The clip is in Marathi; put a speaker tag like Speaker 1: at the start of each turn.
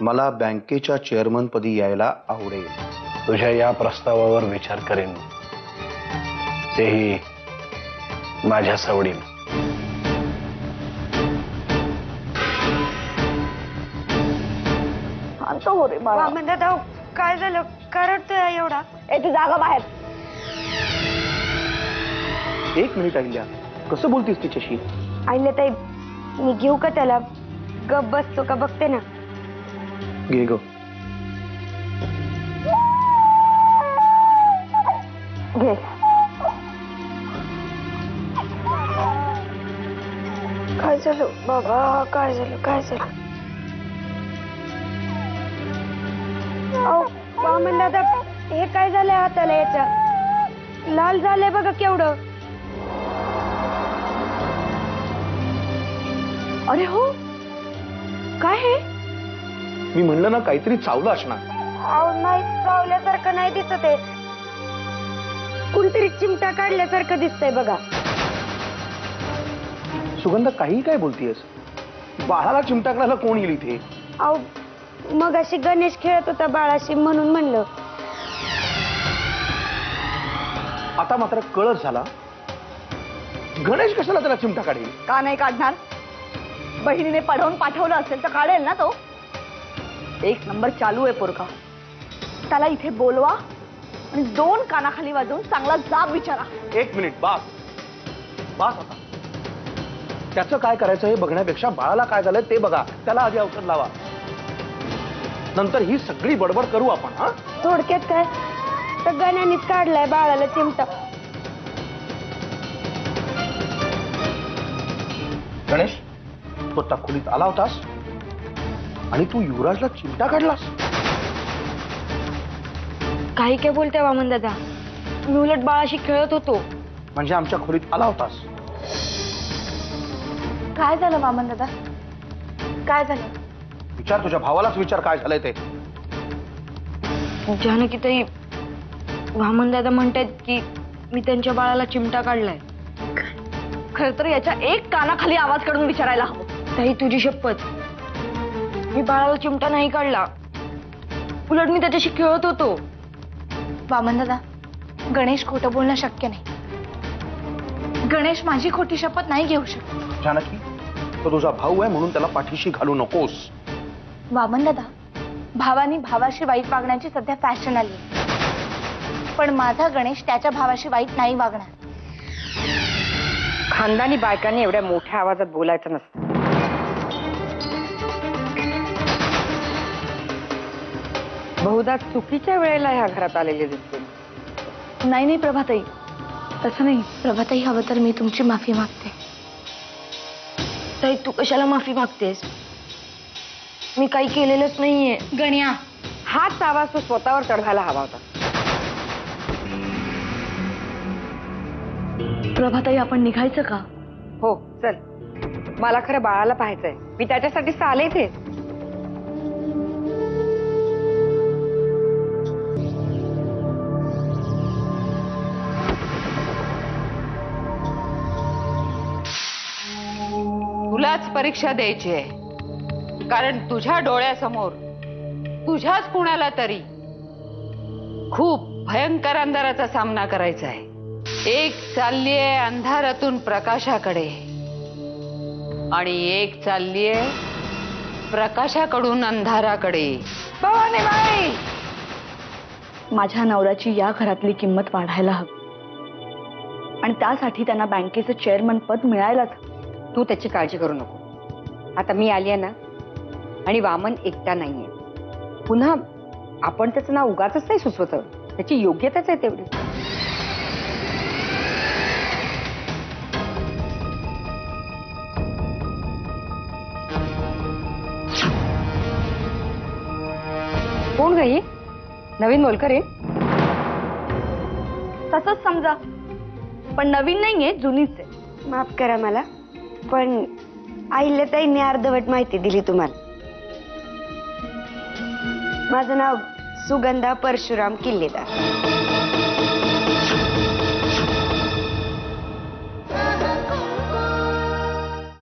Speaker 1: मला बँकेच्या चेअरमन पदी यायला आवडेल.
Speaker 2: तुझ्या या प्रस्तावावर विचार करेन, तेही माझ्या सवडीनं.
Speaker 3: हो रे बाळा.
Speaker 4: दादा काय झालं, का रडतोय एवढा?
Speaker 3: तू जागा बाहेर.
Speaker 1: एक मिनिट अहिल्या, कसं बोलतीस तिच्याशी?
Speaker 4: आईला ताई, मी घेऊ का त्याला? गप बसतो का बघते ना.
Speaker 1: घे ग.
Speaker 3: घे.
Speaker 4: काय झालं बाबा, काय झालं, काय झालं? वामन दादा, हे काय झालंय हाताला? याच्या लाल झालंय बघा केवढं.
Speaker 3: अरे हो, काय हे?
Speaker 1: मी म्हणलं ना काहीतरी चावलं असणार.
Speaker 4: नाही, चावल्यासारखं नाही दिसत आहे. कुणतरी चिमटा काढल्यासारखं दिसतंय बघा.
Speaker 1: सुगंधा, काही काय बोलतीयस? बाळाला चिमटा काढायला कोण येईल इथे?
Speaker 4: अहो, मग अशी गणेश खेळत होता बाळाशी म्हणून म्हणलं.
Speaker 1: आता मात्र कळत झाला, गणेश कशाला त्याला चिमटा काढेल?
Speaker 3: का नाही काढणार? बहिणीने पढवून पाठवलं असेल तर काढेल ना तो. एक नंबर चालू आहे पोरका. त्याला इथे बोलवा आणि 2 कानाखाली वाजवून चांगला जाब विचारा.
Speaker 1: एक मिनिट, बास बास. आता त्याचं काय करायचं हे बघण्यापेक्षा बाळाला काय झालंय ते बघा. त्याला आधी औषध लावा, नंतर ही सगळी बडबड करू आपण. हा,
Speaker 4: थोडक्यात काय, तर गण्यानीच काढलाय बाळाला चिमटा.
Speaker 1: गणेश, तो त्या खोलीत आला होतास आणि तू युवराजला चिमटा काढलास?
Speaker 4: काही काय बोलते वामन दादा, मी उलट बाळाशी खेळत होतो.
Speaker 1: म्हणजे आमच्या खोलीत आला होतास?
Speaker 3: काय झालं वामन दादा, काय झालं?
Speaker 1: विचार, तुझ्या भावालाच विचार काय झालंय ते.
Speaker 4: जानकी ताई, वामन दादा म्हणतायत की मी त्यांच्या बाळाला चिमटा काढलाय.
Speaker 3: खर तर याच्या एक कानाखाली आवाज काढून विचारायला हवं.
Speaker 4: ताई, तुझी शपथ, मी बाळाला चिमटा नाही काढला. उलट मी त्याच्याशी खेळत होतो.
Speaker 5: वामन दादा, गणेश खोटं बोलणं शक्य नाही. गणेश माझी खोटी शपथ नाही घेऊ शकत.
Speaker 1: जानकी, तो तुझा भाऊ आहे म्हणून त्याला पाठीशी घालू नकोस.
Speaker 5: वामन दादा, भावानी भावाशी वाईट वागण्याची सध्या फॅशन आली, पण माझा गणेश त्याच्या भावाशी वाईट नाही वागणार.
Speaker 6: खानदानी बायकांनी एवढ्या मोठ्या आवाजात बोलायचं नसतं. बहुधा चुकीच्या वेळेला ह्या घरात आलेले दिसते.
Speaker 5: नाही नाही प्रभाताई, तसं नाही. प्रभाताई, हवं तर मी तुमची माफी मागते.
Speaker 4: ताई, तू कशाला माफी मागतेस? मी काही केलेलंच नाहीये.
Speaker 6: गण्या, हाच आवाज तू स्वतःवर चढवायला हवा होता.
Speaker 5: प्रभाताई, आपण निघायचं का?
Speaker 6: हो, चल. मला खरं बाळाला पाहायचंय. मी त्याच्यासाठीच आले इथे.
Speaker 7: तुलाच परीक्षा द्यायची आहे, कारण तुझ्या डोळ्यासमोर तुझ्याच कुणाला तरी खूप भयंकर अंधाराचा सामना करायचा आहे. एक चाललीये अंधारातून प्रकाशाकडे आणि एक चाललीये प्रकाशाकडून अंधाराकडे.
Speaker 6: भवानी बाई,
Speaker 5: माझ्या नवऱ्याची या घरातली किंमत वाढायला हवी आणि त्यासाठी त्यांना बँकेचं चेअरमन पद मिळायलाच.
Speaker 6: तू त्याची काळजी करू नको. आता मी आली आहे ना, आणि वामन एकटा नाहीये. पुन्हा आपण त्याचं नाव उगाचच नाही सुचवत, त्याची योग्यताच आहे तेवढी. कोण गई? नवीन मोलकर आहे?
Speaker 5: तसंच समजा, पण नवीन नाहीये, जुनीच आहे.
Speaker 4: माफ करा मला, पण अहिल्याताईंनी अर्धवट माहिती दिली तुम्हाला. माझं नाव सुगंधा परशुराम किल्लेदार.